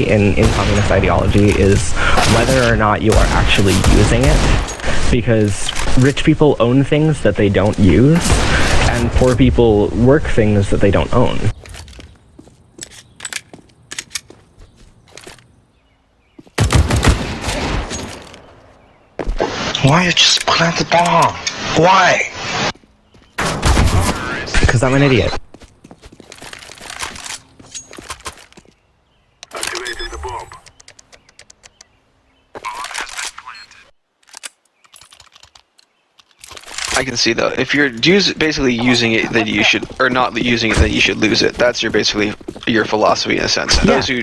in communist ideology is whether or not you are actually using it, because rich people own things that they don't use, and poor people work things that they don't own. Why you just plant the bomb? Why? Because I'm an idiot. Activating the bomb. I can see though. If you're basically using it, then you should, or not using it, then you should lose it. That's basically your philosophy in a sense. Yeah. Those who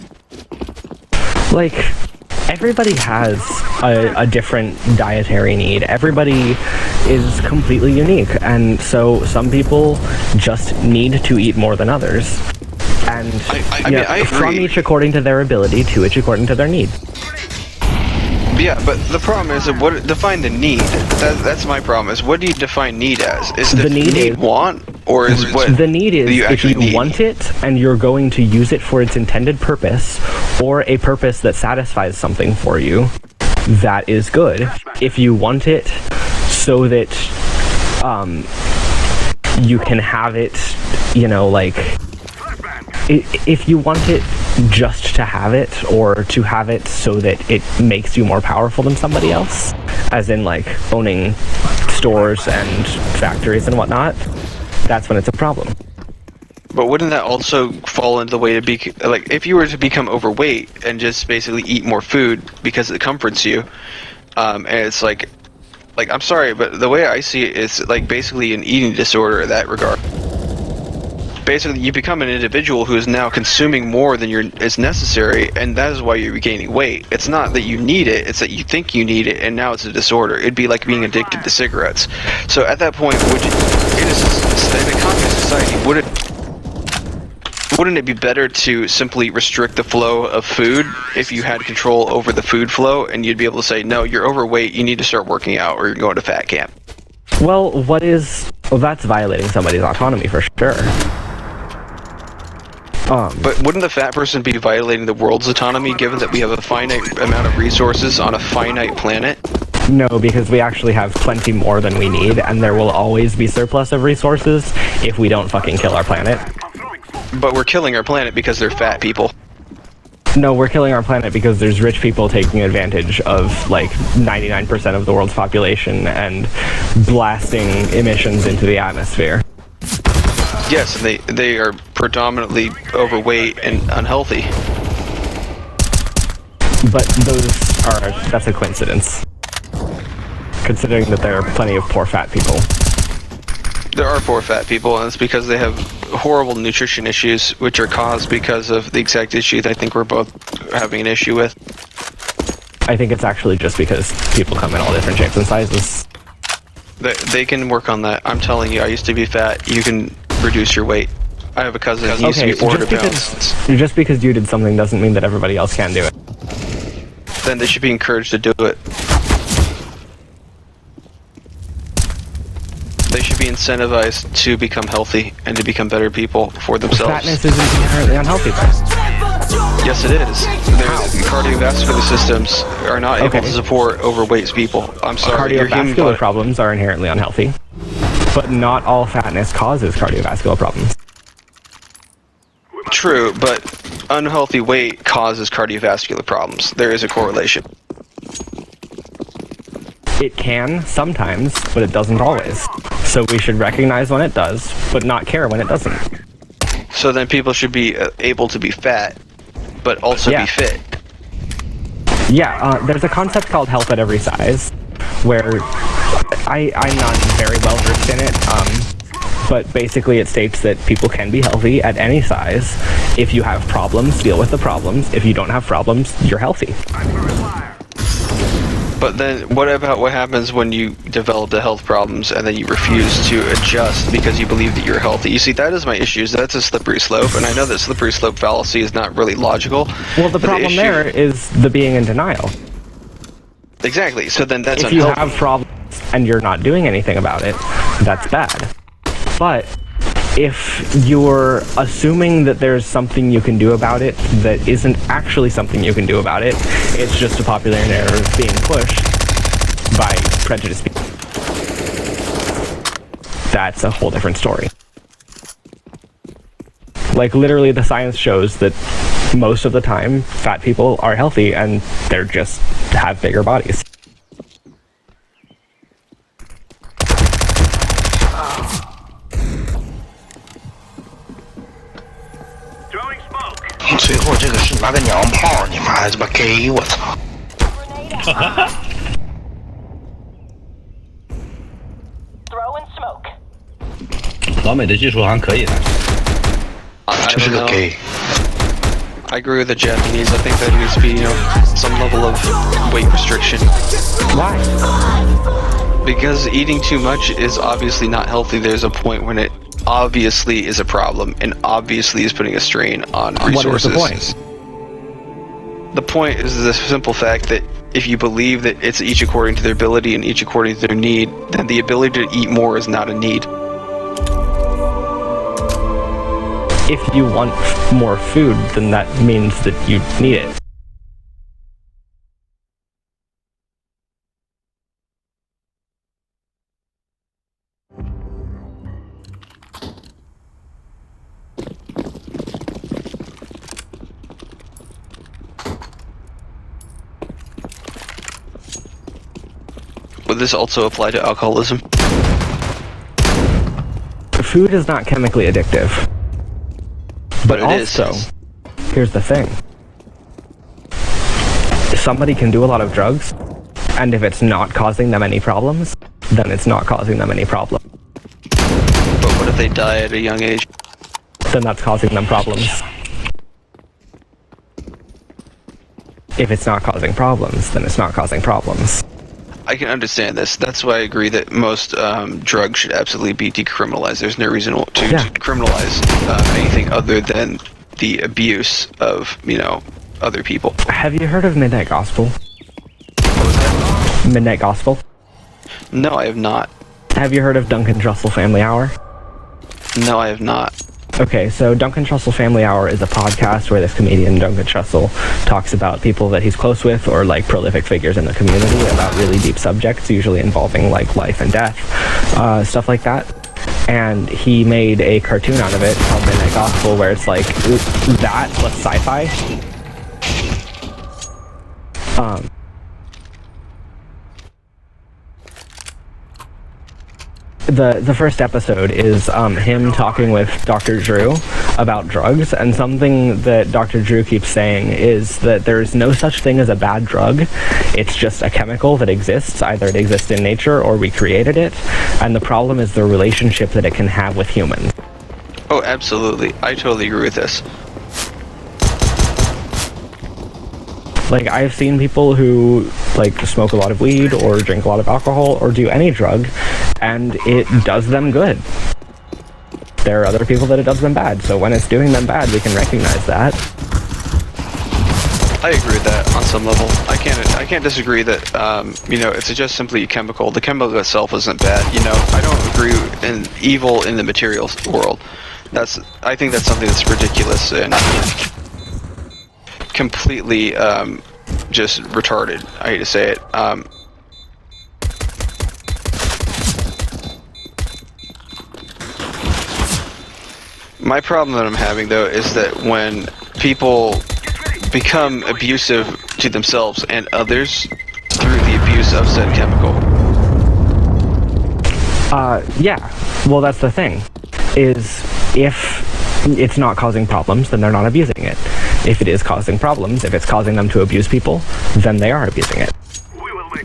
Like, everybody has a different dietary need. Everybody is completely unique, and so some people just need to eat more than others. And I mean, I agree. from each according to their ability, to each according to their need. Yeah, but the problem is, what define the need? That's my problem. Is what do you define need as? Is The need want, or is what the need is you if actually you need? want it and you're going to use it for its intended purpose, or a purpose that satisfies something for you, that is good. If you want it so that you can have it, you know, like, if you want it just to have it, or to have it so that it makes you more powerful than somebody else, as in like owning stores and factories and whatnot, that's when it's a problem. But wouldn't that also fall into the way to be like, if you were to become overweight and just basically eat more food because it comforts you, and it's like I'm sorry, but the way I see it is like basically an eating disorder in that regard. Basically, you become an individual who is now consuming more than is necessary, and that is why you're gaining weight. It's not that you need it, it's that you think you need it, and now it's a disorder. It'd be like being addicted to cigarettes. So at that point, in a communist society, wouldn't it be better to simply restrict the flow of food if you had control over the food flow, and you'd be able to say, no, you're overweight, you need to start working out, or you're going to fat camp? Well, that's violating somebody's autonomy for sure. But wouldn't the fat person be violating the world's autonomy, given that we have a finite amount of resources on a finite planet? No, because we actually have plenty more than we need, and there will always be surplus of resources if we don't fucking kill our planet. But we're killing our planet because they're fat people. No, we're killing our planet because there's rich people taking advantage of, like, 99% of the world's population and blasting emissions into the atmosphere. Yes, and they are predominantly overweight and unhealthy. But that's a coincidence, considering that there are plenty of poor fat people. There are poor fat people, and it's because they have horrible nutrition issues, which are caused because of the exact issue that I think we're both having an issue with. I think it's actually just because people come in all different shapes and sizes. They can work on that. I'm telling you, I used to be fat. You can reduce your weight. I have a cousin who used to be 400 pounds. Just because you did something doesn't mean that everybody else can do it. Then they should be encouraged to do it. They should be incentivized to become healthy and to become better people for themselves. Fatness isn't inherently unhealthy, though. Yes, it is. Their cardiovascular systems are not able to support overweight people. I'm sorry. Cardiovascular problems are inherently unhealthy, but not all fatness causes cardiovascular problems. True, but unhealthy weight causes cardiovascular problems. There is a correlation. It can sometimes, but it doesn't always. So we should recognize when it does, but not care when it doesn't. So then people should be able to be fat, but also be fit. Yeah, there's a concept called health at every size, where I'm not very well versed in it, but basically it states that people can be healthy at any size. If you have problems, deal with the problems. If you don't have problems, you're healthy. But then what about what happens when you develop the health problems and then you refuse to adjust because you believe that you're healthy? You see, that is my issue. That's a slippery slope, and I know that slippery slope fallacy is not really logical. Well, the problem there is the being in denial. Exactly. So then that's unhealthy. If you have problems and you're not doing anything about it, that's bad. But if you're assuming that there's something you can do about it that isn't actually something you can do about it, it's just a popular narrative being pushed by prejudiced people. That's a whole different story. Like, literally, the science shows that most of the time, fat people are healthy and they're just have bigger bodies. Throwing smoke. 最后这个是拿个娘炮，你妈鸡巴 gay， 我操！ Throwing smoke. 老美的技术还可以的。 I 这是 don't 个 know. gay。 I agree with the Japanese. I think there needs to be, some level of weight restriction. Why? Because eating too much is obviously not healthy. There's a point when it obviously is a problem and obviously is putting a strain on resources. What is the point? The point is the simple fact that if you believe that it's each according to their ability and each according to their need, then the ability to eat more is not a need. If you want more food, then that means that you need it. Would this also apply to alcoholism? Food is not chemically addictive. But it is. also, here's the thing. Somebody can do a lot of drugs, and if it's not causing them any problems, then it's not causing them any problem. But what if they die at a young age? Then that's causing them problems. If it's not causing problems, then it's not causing problems. I can understand this. That's why I agree that most drugs should absolutely be decriminalized. There's no reason to criminalize anything other than the abuse of, other people. Have you heard of Midnight Gospel? What was that? Midnight Gospel? No, I have not. Have you heard of Duncan Trussell Family Hour? No, I have not. Okay, so Duncan Trussell Family Hour is a podcast where this comedian, Duncan Trussell, talks about people that he's close with or like prolific figures in the community about really deep subjects, usually involving like life and death, stuff like that. And he made a cartoon out of it called Midnight Gospel where it's like that plus sci-fi. The first episode is him talking with Dr. Drew about drugs, and something that Dr. Drew keeps saying is that there's no such thing as a bad drug. It's just a chemical that exists. Either it exists in nature or we created it, and the problem is the relationship that it can have with humans. Oh, absolutely. I totally agree with this. Like, I've seen people who, like, smoke a lot of weed or drink a lot of alcohol or do any drug, and it does them good. There are other people that it does them bad, so when it's doing them bad, we can recognize that. I agree with that on some level. I can't disagree that, it's just simply a chemical. The chemical itself isn't bad, I don't agree in evil in the materials world. I think that's something that's ridiculous and completely just retarded. I hate to say it. My problem that I'm having though is that when people become abusive to themselves and others through the abuse of said chemical. Yeah. Well, that's the thing. Is if it's not causing problems, then they're not abusing it. If it is causing problems, if it's causing them to abuse people, then they are abusing it.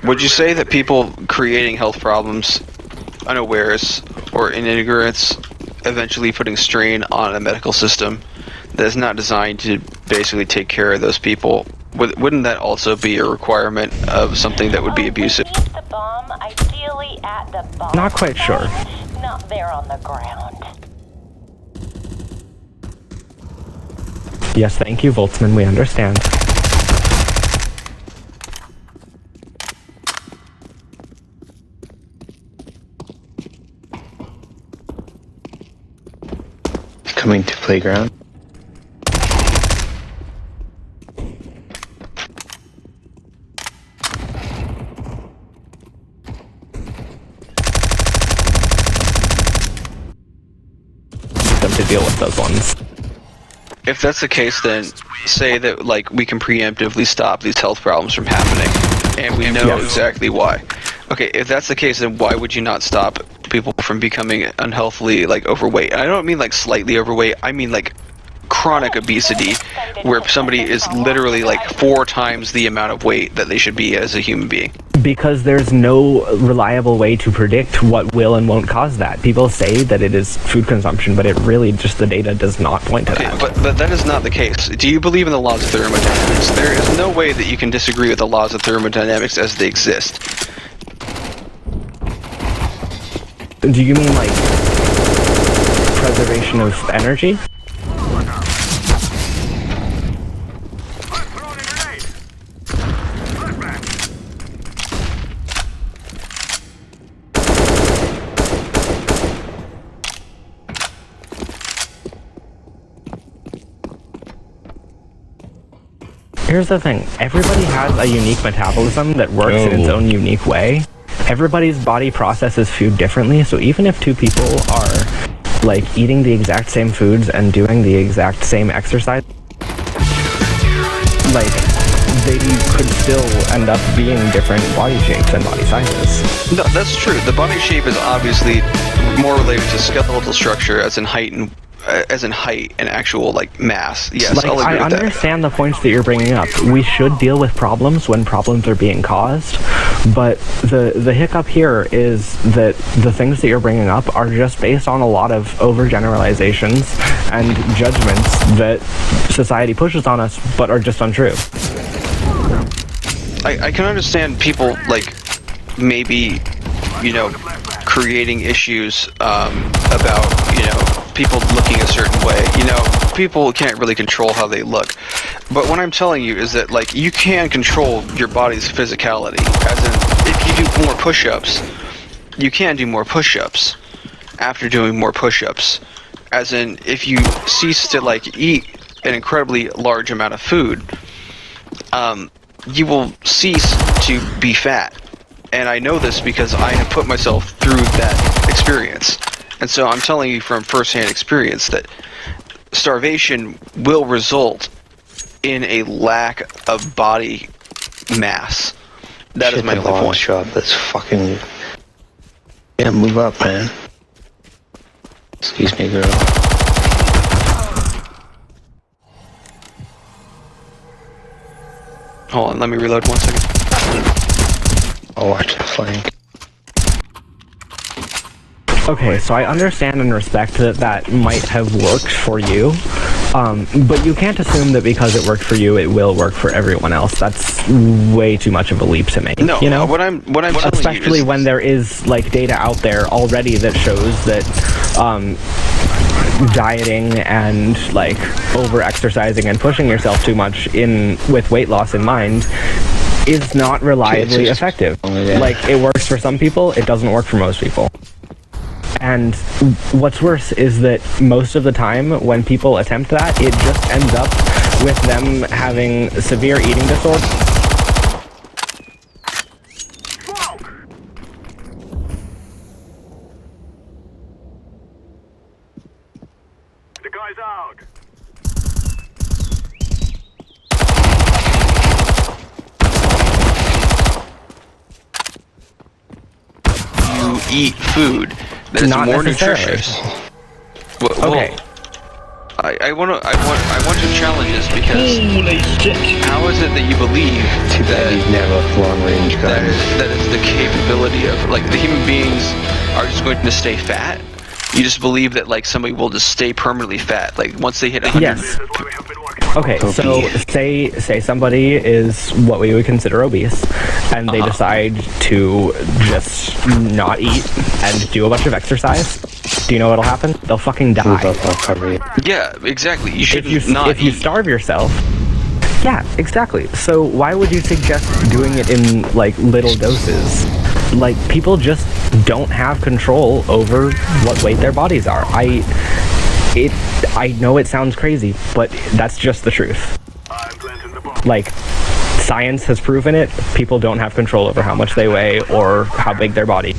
Would you say that people creating health problems unawares or in ignorance, eventually putting strain on a medical system that is not designed to basically take care of those people, wouldn't that also be a requirement of something that would be abusive? The bomb, ideally at the bomb Not quite sure. site, not there on the ground. Yes, thank you, Voltzman, we understand. coming to playground. Them to deal with those ones. If that's the case, then say that like we can preemptively stop these health problems from happening, and we know Yes. exactly why. Okay, if that's the case, then why would you not stop people from becoming unhealthily like overweight? And I don't mean like slightly overweight. I mean like chronic obesity, where somebody is literally like 4 times the amount of weight that they should be as a human being. Because there's no reliable way to predict what will and won't cause that. People say that it is food consumption, but it really just, the data does not point to Okay, that. but that is not the case. Do you believe in the laws of thermodynamics? There is no way that you can disagree with the laws of thermodynamics as they exist. Do you mean like preservation of energy? Here's the thing, everybody has a unique metabolism that works in its own unique way. Everybody's body processes food differently, so even if 2 people are like eating the exact same foods and doing the exact same exercise, like they could still end up being different body shapes and body sizes. No, that's true. The body shape is obviously more related to skeletal structure, as in height and actual like mass. Yes, Like, I'll agree I with that. understand the points that you're bringing up. We should deal with problems when problems are being caused, but the hiccup here is that the things that you're bringing up are just based on a lot of overgeneralizations and judgments that society pushes on us, but are just untrue. I can understand people like maybe, you know, creating issues about, you know, people looking a certain way. You know, people can't really control how they look. But what I'm telling you is that like you can control your body's physicality. As in, if you do more push-ups, you can do more push-ups after doing more push-ups. As in, if you cease to like eat an incredibly large amount of food, you will cease to be fat. And I know this because I have put myself through that experience. And so I'm telling you from first-hand experience that starvation will result in a lack of body mass. That is my only point. Shop that's fucking... Yeah, move up, man. Excuse me, girl. Hold on, let me reload 1 second. I'll watch the flank. Okay, so I understand and respect that that might have worked for you, but you can't assume that because it worked for you, it will work for everyone else. That's way too much of a leap to make. No, you know? what I'm telling you especially is, when there is like data out there already that shows that dieting and like over exercising and pushing yourself too much with weight loss in mind is not reliably effective. Like, it works for some people, it doesn't work for most people. And what's worse is that most of the time when people attempt that, it just ends up with them having severe eating disorders. The guy's out. you eat food that is Not more necessarily. nutritious. Well, Okay. I want to challenge this because Holy shit! how is it that you believe Too bad you've never long range that guns. is the capability of, like, the human beings are just going to stay fat? You just believe that, like, somebody will just stay permanently fat, like once they hit 100. Yes. Okay, so say somebody is what we would consider obese, and they decide to just not eat and do a bunch of exercise. Do you know what'll happen? They'll fucking Move die. up, I'll cover you. Yeah, exactly. You If should you not if you eat. starve yourself. Yeah, exactly. So why would you suggest doing it in like little doses? Like, people just don't have control over what weight their bodies are. I know it sounds crazy, but that's just the truth. I'm planting the bomb. Like, science has proven it. People don't have control over how much they weigh or how big their body.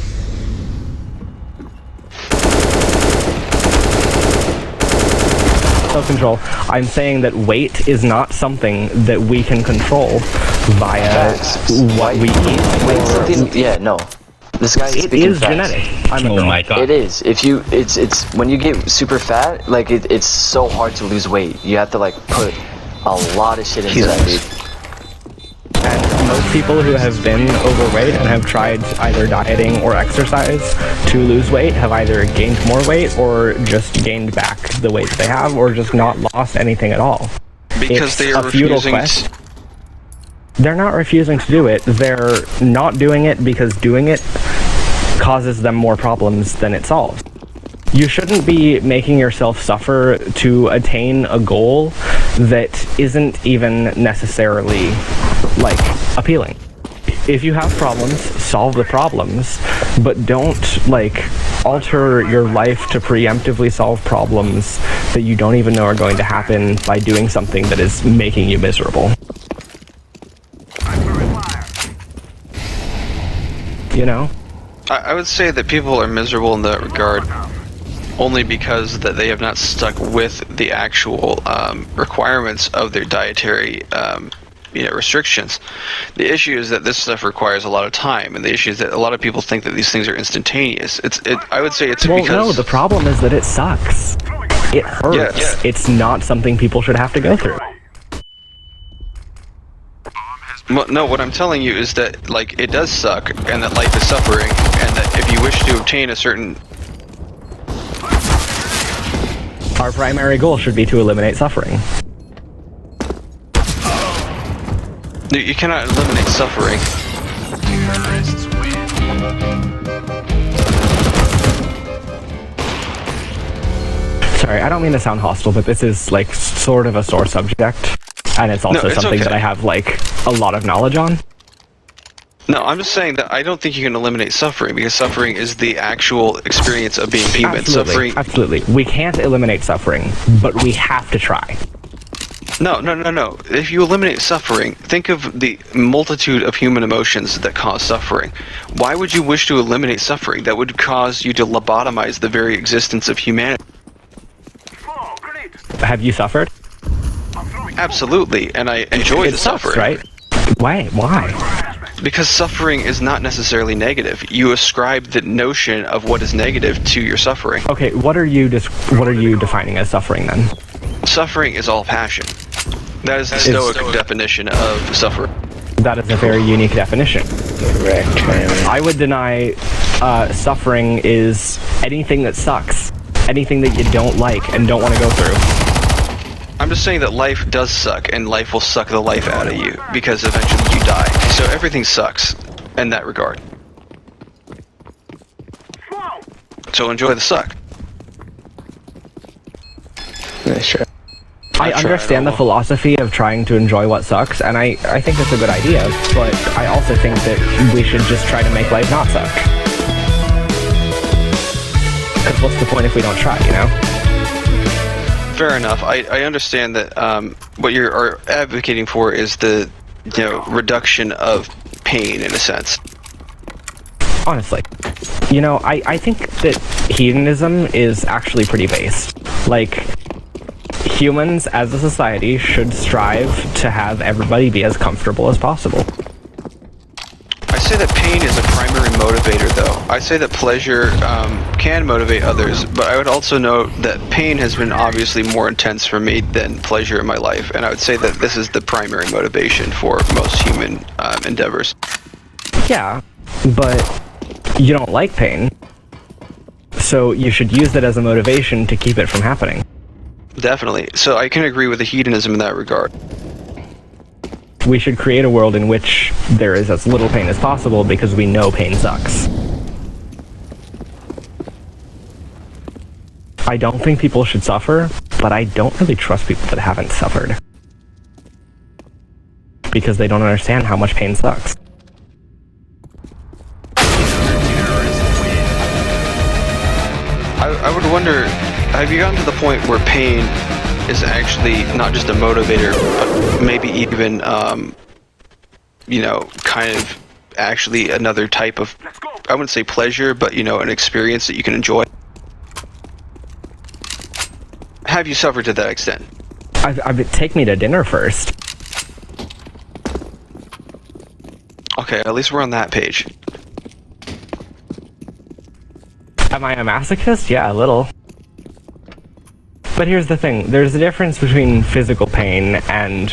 Self-control. I'm saying that weight is not something that we can control via what we eat. Wait, something? Yeah, no. This guy's It speaking is facts. genetic. I'm a Oh girl. my god. It is. If you, it's when you get super fat, like it's so hard to lose weight. You have to like put a lot of shit into that, dude. And most people who have been overweight and have tried either dieting or exercise to lose weight have either gained more weight or just gained back the weight that they have, or just not lost anything at all. Because It's they are a futile refusing. quest. They're not refusing to do it. They're not doing it because doing it causes them more problems than it solves. You shouldn't be making yourself suffer to attain a goal that isn't even necessarily, like, appealing. If you have problems, solve the problems, but don't, like, alter your life to preemptively solve problems that you don't even know are going to happen by doing something that is making you miserable. I'm throwing fire. You know? I would say that people are miserable in that regard only because that they have not stuck with the actual requirements of their dietary restrictions. The issue is that this stuff requires a lot of time, and the issue is that a lot of people think that these things are instantaneous. I would say it's Well, because no, the problem is that it sucks. It hurts. Yeah. It's not something people should have to go through. Well, no, what I'm telling you is that, like, it does suck, and that life is suffering, and that if you wish to obtain a certain... Our primary goal should be to eliminate suffering. You cannot eliminate suffering. Terrorists win. Sorry, I don't mean to sound hostile, but this is, like, sort of a sore subject. And it's also No, it's something okay. that I have, like, a lot of knowledge on. No, I'm just saying that I don't think you can eliminate suffering, because suffering is the actual experience of being human. Absolutely, Suffering... absolutely. We can't eliminate suffering, but we have to try. No. If you eliminate suffering, think of the multitude of human emotions that cause suffering. Why would you wish to eliminate suffering? That would cause you to lobotomize the very existence of humanity. Small grenade. Have you suffered? I'm throwing. Absolutely, and I enjoy It the sucks, suffering. right? Why? Because suffering is not necessarily negative. You ascribe the notion of what is negative to your suffering. Okay, what are you defining as suffering then? Suffering is all passion. That is the Stoic definition of suffering. That is a very unique definition. Correct, man. I would deny suffering is anything that sucks. Anything that you don't like and don't want to go through. I'm just saying that life does suck, and life will suck the life out of you, because eventually you die. So everything sucks in that regard. Small. So enjoy the suck. Yeah, sure. I understand the philosophy of trying to enjoy what sucks, and I think that's a good idea, but I also think that we should just try to make life not suck. Because what's the point if we don't try, you know? Fair enough. I understand that what you're advocating for is the reduction of pain, in a sense. Honestly. You know, I think that hedonism is actually pretty based. Like, humans as a society should strive to have everybody be as comfortable as possible. I say that pain is a primary motivator, though. I say that pleasure can motivate others, but I would also note that pain has been obviously more intense for me than pleasure in my life, and I would say that this is the primary motivation for most human endeavors. Yeah, but you don't like pain, so you should use that as a motivation to keep it from happening. Definitely. So I can agree with the hedonism in that regard. We should create a world in which there is as little pain as possible because we know pain sucks. I don't think people should suffer, but I don't really trust people that haven't suffered. Because they don't understand how much pain sucks. I would wonder have you gotten to the point where pain is actually not just a motivator, but maybe even, you know, kind of actually another type of, I wouldn't say pleasure, but, you know, an experience that you can enjoy? Have you suffered to that extent? Take me to dinner first. Okay, at least we're on that page. Am I a masochist? Yeah, a little. But here's the thing, there's a difference between physical pain and,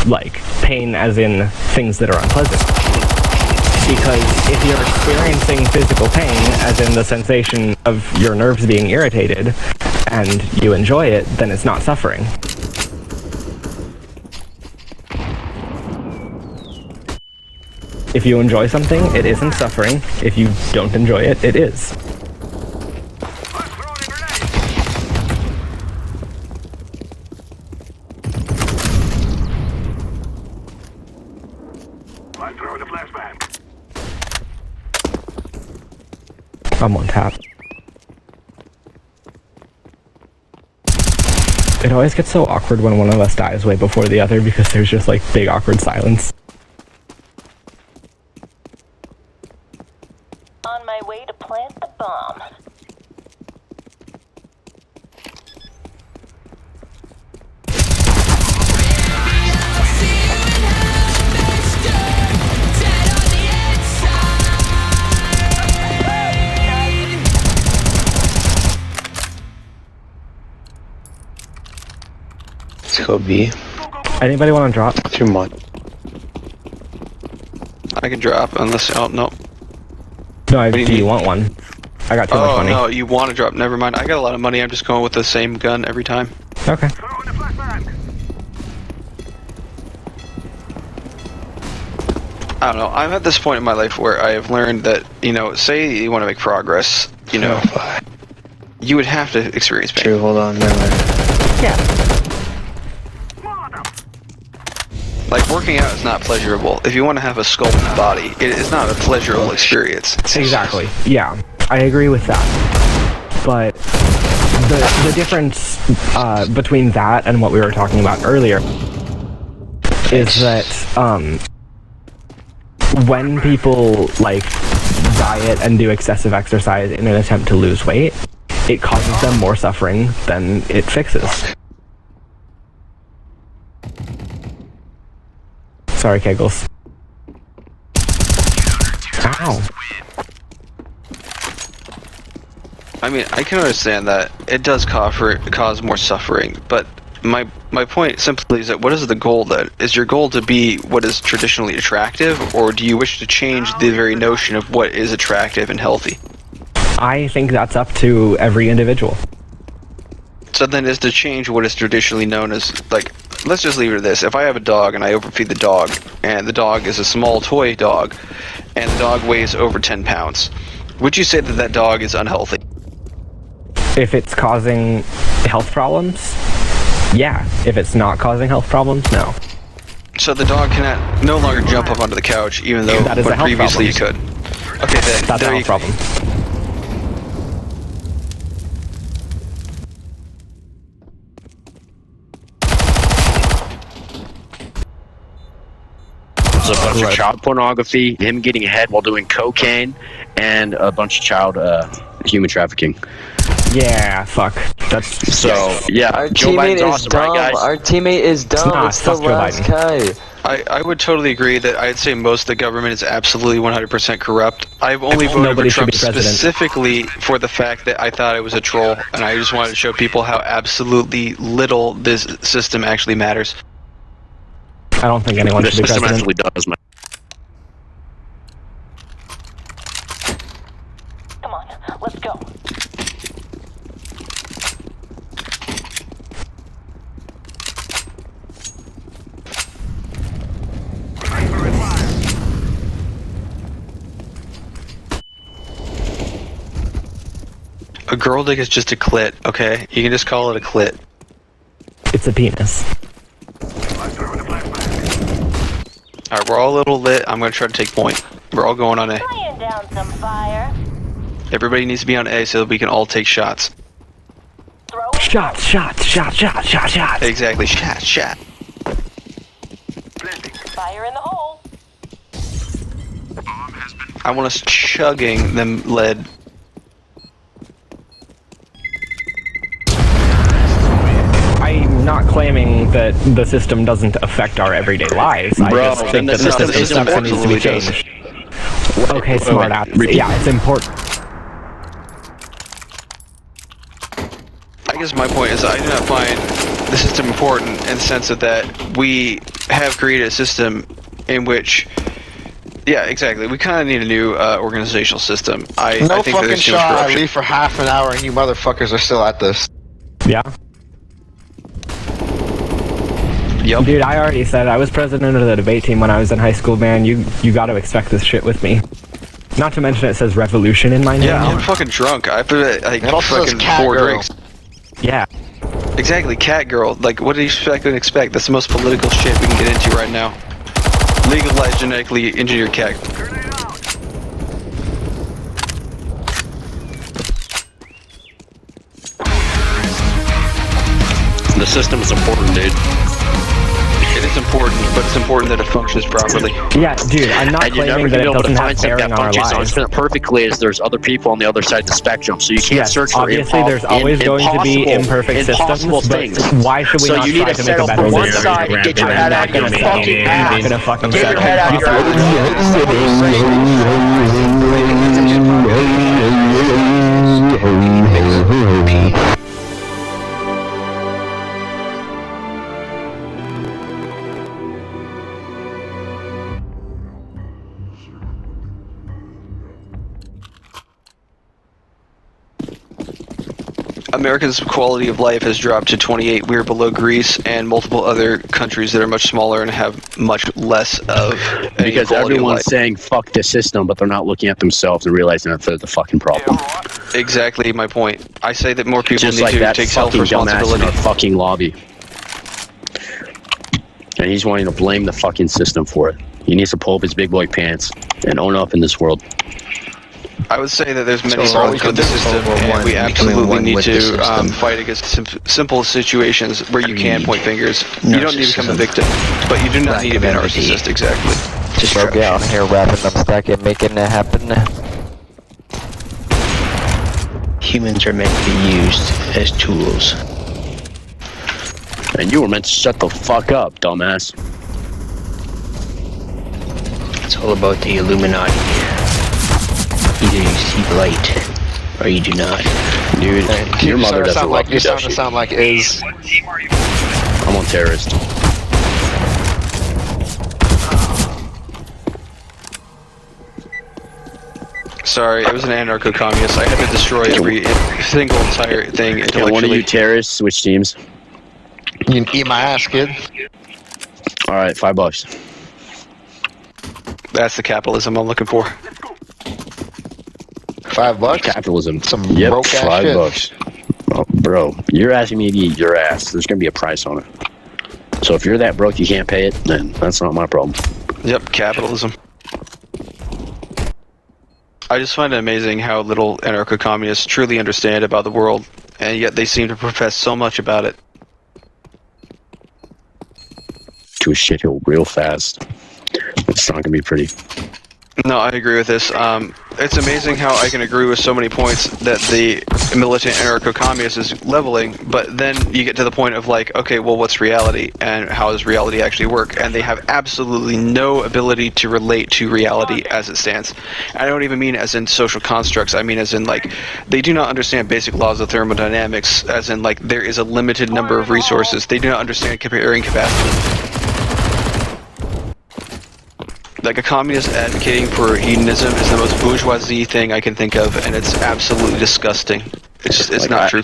like, pain as in things that are unpleasant. Because if you're experiencing physical pain, as in the sensation of your nerves being irritated, and you enjoy it, then it's not suffering. If you enjoy something, it isn't suffering. If you don't enjoy it, it is. I'm throwing a flashbang. I'm on tap. It always gets so awkward when one of us dies way before the other because there's just like big awkward silence. On my way to plant the bomb. Let's go B. Anybody want to drop? Too much. I can drop unless, oh, no. No, do you do you need? want one? I got too much Oh, money. no, you want to drop, never mind. I got a lot of money, I'm just going with the same gun every time. Okay. Throwing a flashbang. I don't know, I'm at this point in my life where I have learned that, you know, say you want to make progress, you know, you would have to experience pain. True, hold on, never mind. Yeah. Like, working out is not pleasurable. If you want to have a sculpted body, it is not a pleasurable experience. Exactly. Yeah, I agree with that. But the difference between that and what we were talking about earlier is that when people like diet and do excessive exercise in an attempt to lose weight, it causes them more suffering than it fixes. Sorry, Kegels. Ow. I mean, I can understand that it does cause more suffering, but my point simply is that what is the goal then? Is your goal to be what is traditionally attractive, or do you wish to change the very notion of what is attractive and healthy? I think that's up to every individual. So then is to change what is traditionally known as, like, let's just leave it at this. If I have a dog and I overfeed the dog, and the dog is a small toy dog, and the dog weighs over 10 pounds, would you say that that dog is unhealthy? If it's causing health problems, yeah. If it's not causing health problems, no. So the dog cannot no longer jump up onto the couch, even though That is a when health previously it could. Okay, then That's a there health you problem. There's a bunch of child pornography, him getting ahead while doing cocaine, and a bunch of child human trafficking. Yeah, fuck. That's So, yeah, Our Joe teammate Biden's is awesome, dumb. right, guys? Our teammate is dumb. not. It's the Fuck Joe last Biden. guy. I would totally agree that I'd say most of the government is absolutely 100% corrupt. I've only voted Nobody for should Trump be president. specifically for the fact that I thought I was a troll, and I just wanted to show people how absolutely little this system actually matters. I don't think anyone The should be system president. actually does, man. Come on, let's go. A girl dick is just a clit, okay? You can just call it a clit. It's a penis. I'm throwing a flashbang. Alright, we're all a little lit. I'm gonna try to take point. We're all going on A. Laying down some fire. Everybody needs to be on A so that we can all take shots. Throwing Shots. Exactly. Shot. Fire in the hole. I want us chugging them lead. I'm not claiming that the system doesn't affect our everyday lives. I Bro, just then think the that the system system needs to be absolutely changed. Okay, smart ass. Yeah, it's important. I guess my point is I do not find the system important in the sense of that we have created a system in which, yeah, exactly. We kind of need a new organizational system. I No think that fucking there's too much shot. I corruption. leave for half an hour and you motherfuckers are still at this. Yeah. Yup. Dude, I already said I was president of the debate team when I was in high school, man. You got to expect this shit with me. Not to mention it says revolution in my name. Yeah, I'm fucking drunk. I put like It also says fucking cat 4 girl. drinks. Yeah. Exactly, cat girl. Like, what do you expect? That's the most political shit we can get into right now. Legalize genetically engineered cat. The system is important, dude. It is important, but it's important that it functions properly. Yeah, dude, I'm not And you're never claiming gonna that be it able doesn't to have find something bearing that on our functions lives. on perfectly as there's other people on the other side of the spectrum. So you can't Yes, search for obviously there's always going to be imperfect impossible systems, things. but why should we So not you need try to to make a settle better for one system? side and get your head out of your fucking I'm not ass. gonna fucking Get your settle. head out of your ass. America's quality of life has dropped to 28. We're below Greece and multiple other countries that are much smaller and have much less of any Because quality of everyone's life. saying fuck the system, but they're not looking at themselves and realizing that they're the fucking problem. Exactly my point. I say that more people Just need like to that take fucking dumbass in self-responsibility. our fucking lobby. And he's wanting to blame the fucking system for it. He needs to pull up his big boy pants and own up in this world. I would say that there's many So problems with the this is system, World War and One, we becoming absolutely one need with the to system. fight against simple situations where you can point fingers. You don't need to become a Narcissism. victim, but you do not Lack need to of be a empathy. narcissist. Exactly. Just go get on here rapping them stack and making it happen. Humans are meant to be used as tools. And you were meant to shut the fuck up, dumbass. It's all about the Illuminati. Either you see light, or you do not. Dude, your mother doesn't love you, You're does starting to she? sound like is. I'm on terrorist. Sorry, it was an anarcho-communist. I had to destroy every single entire thing Can one of intellectually. you terrorists switch teams? You can eat my ass, kid. Alright, $5. That's the capitalism I'm looking for. $5? Capitalism. Some Yep, broke ass $5. shit. Oh, bro, you're asking me to eat your ass. There's gonna be a price on it. So if you're that broke you can't pay it, then that's not my problem. Yep, capitalism. I just find it amazing how little anarcho-communists truly understand about the world, and yet they seem to profess so much about it. To a shithole real fast. It's not gonna be pretty. No, I agree with this. It's amazing how I can agree with so many points that the militant anarcho-communist is leveling, but then you get to the point of like, okay, well, what's reality, and how does reality actually work? And they have absolutely no ability to relate to reality as it stands. I don't even mean as in social constructs. I mean as in like, they do not understand basic laws of thermodynamics, as in like, there is a limited number of resources. They do not understand carrying capacity. Like, a communist advocating for hedonism is the most bourgeoisie thing I can think of, and it's absolutely disgusting. It's just, it's Like, not true.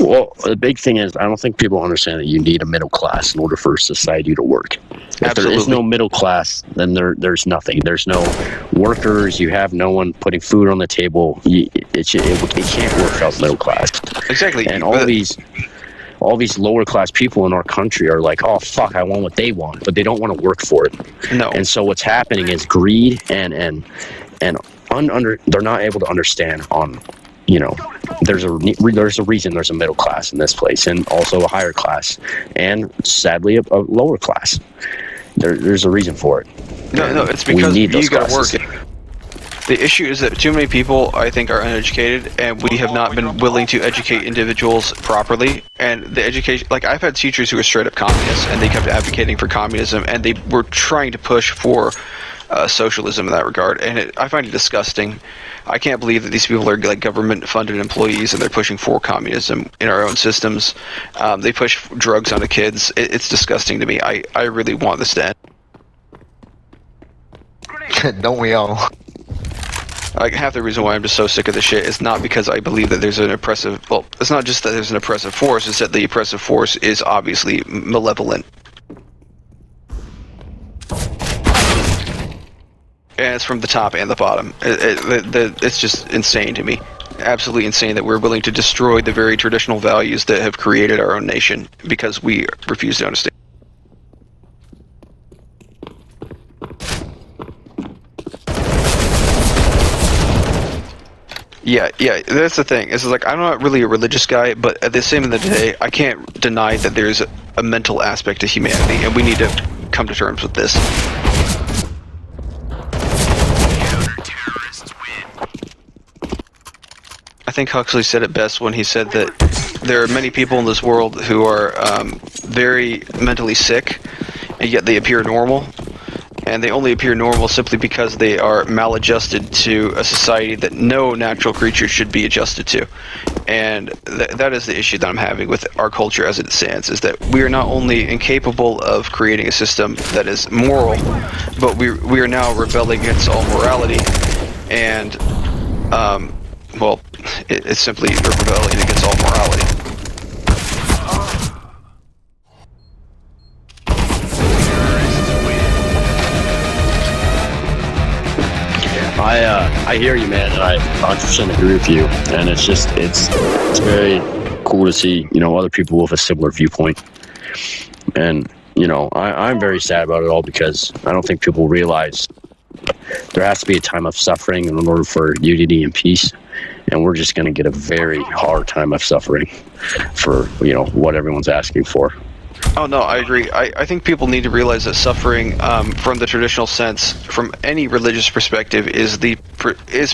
Well, the big thing is, I don't think people understand that you need a middle class in order for society to work. If there is no middle class, then there's nothing. There's no workers. You have no one putting food on the table. It can't work without middle class. Exactly. And all these lower class people in our country are like, oh fuck, I want what they want, but they don't want to work for it. No. And so what's happening is greed and they're not able to understand on you know, there's a reason there's a middle class in this place, and also a higher class, and sadly a lower class. There's a reason for it. No, it's because you gotta work. classes. The issue is that too many people, I think, are uneducated, and we have not been willing to educate individuals properly. And the education, like, I've had teachers who were straight up communists, and they kept advocating for communism, and they were trying to push for socialism in that regard. And I find it disgusting. I can't believe that these people are like government-funded employees, and they're pushing for communism in our own systems. They push drugs onto kids. It's disgusting to me. I really want this to end. Don't we all? Like, half the reason why I'm just so sick of this shit is not because I believe that there's an oppressive... Well, it's not just that there's an oppressive force, it's that the oppressive force is obviously malevolent. And it's from the top and the bottom. It's just insane to me. Absolutely insane that we're willing to destroy the very traditional values that have created our own nation because we refuse to understand. Yeah, that's the thing. It's like, I'm not really a religious guy, but at the same end of the day, I can't deny that there's a mental aspect to humanity, and we need to come to terms with this. I think Huxley said it best when he said that there are many people in this world who are very mentally sick, and yet they appear normal. And they only appear normal simply because they are maladjusted to a society that no natural creature should be adjusted to. And that is the issue that I'm having with our culture as it stands, is that we are not only incapable of creating a system that is moral, but we are now rebelling against all morality. And, well, it's simply rebelling against all morality. I hear you, man, and I 100% agree with you. And it's just, it's very cool to see, you know, other people with a similar viewpoint. And, you know, I'm very sad about it all because I don't think people realize there has to be a time of suffering in order for unity and peace. And we're just going to get a very hard time of suffering for, you know, what everyone's asking for. Oh no, I agree. I think people need to realize that suffering, from the traditional sense, from any religious perspective, is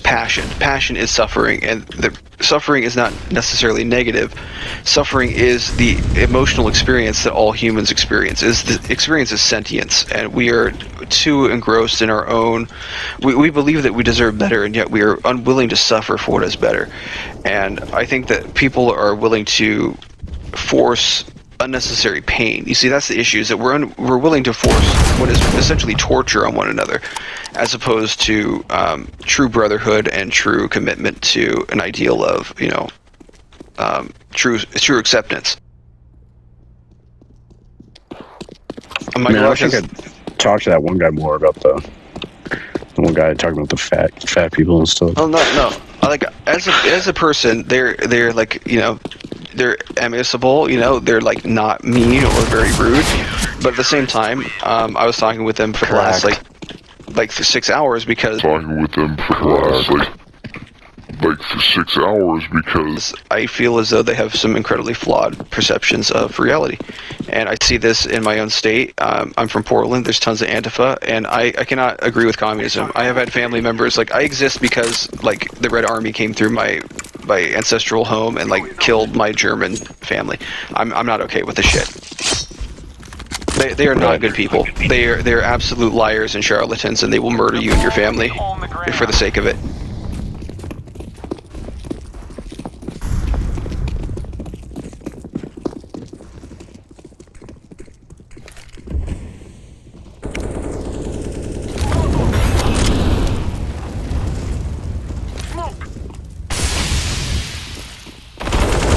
passion. Passion is suffering, and the suffering is not necessarily negative. Suffering is the emotional experience that all humans experience. The experience is sentience, and we are too engrossed in our own. We believe that we deserve better, and yet we are unwilling to suffer for what is better. And I think that people are willing to force unnecessary pain. You see, that's the issue, is that we're willing to force what is essentially torture on one another, as opposed to true brotherhood and true commitment to an ideal of, you know, true acceptance. Man, I wish I could talk to that one guy more about the one guy talking about the fat people and stuff. Oh no. Like, as a person, they're like, you know, they're amiable, you know, they're like not mean or very rude, but at the same time, I was talking with them for the last like 6 hours because I feel as though they have some incredibly flawed perceptions of reality. And I see this in my own state. I'm from Portland. There's tons of Antifa, and I cannot agree with communism. I have had family members, like, I exist because, like, the Red Army came through my ancestral home and, like, killed my German family. I'm not okay with this shit. They are not good people. They're absolute liars and charlatans, and they will murder you and your family for the sake of it.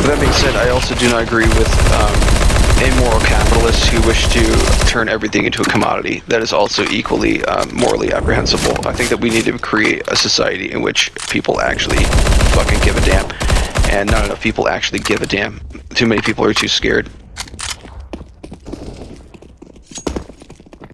That being said, I also do not agree with amoral capitalists who wish to turn everything into a commodity. That is also equally morally apprehensible. I think that we need to create a society in which people actually fucking give a damn. And not enough people actually give a damn. Too many people are too scared.